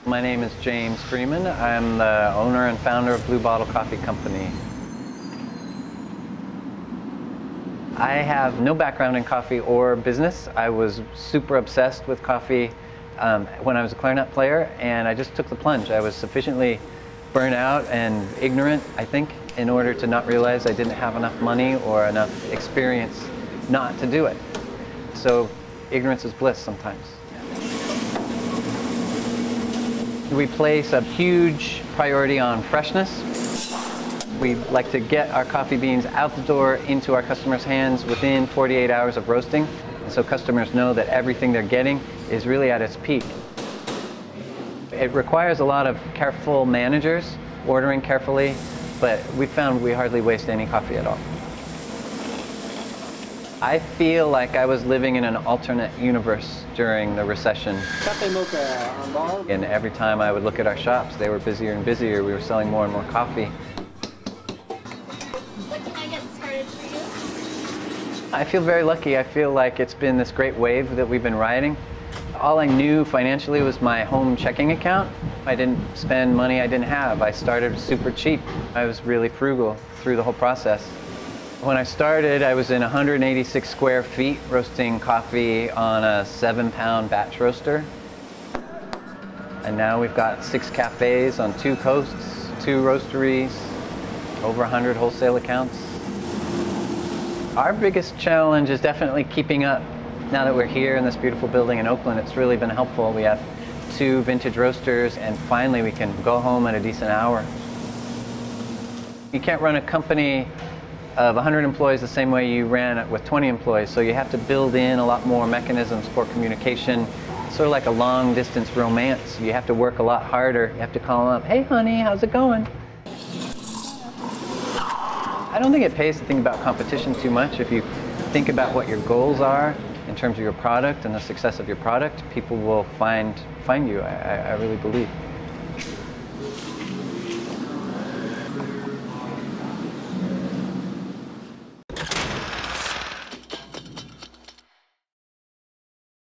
My name is James Freeman. I'm the owner and founder of Blue Bottle Coffee Company. I have no background in coffee or business. I was super obsessed with coffee when I was a clarinet player, and I just took the plunge. I was sufficiently burnt out and ignorant, I think, in order to not realize I didn't have enough money or enough experience not to do it. So ignorance is bliss sometimes. We place a huge priority on freshness. We like to get our coffee beans out the door into our customers' hands within 48 hours of roasting, so customers know that everything they're getting is really at its peak. It requires a lot of careful managers, ordering carefully, but we found we hardly waste any coffee at all. I feel like I was living in an alternate universe during the recession. And every time I would look at our shops, they were busier and busier. We were selling more and more coffee. What can I get started for you? I feel very lucky. I feel like it's been this great wave that we've been riding. All I knew financially was my home checking account. I didn't spend money I didn't have. I started super cheap. I was really frugal through the whole process. When I started, I was in 186 square feet roasting coffee on a 7-pound batch roaster. And now we've got 6 cafes on 2 coasts, 2 roasteries, over 100 wholesale accounts. Our biggest challenge is definitely keeping up. Now that we're here in this beautiful building in Oakland, it's really been helpful. We have 2 vintage roasters, and finally we can go home at a decent hour. You can't run a company of 100 employees the same way you ran it with 20 employees, so you have to build in a lot more mechanisms for communication. It's sort of like a long distance romance. You have to work a lot harder. You have to call them up, "Hey honey, how's it going?" I don't think it pays to think about competition too much. If you think about what your goals are in terms of your product and the success of your product, people will find you, I really believe.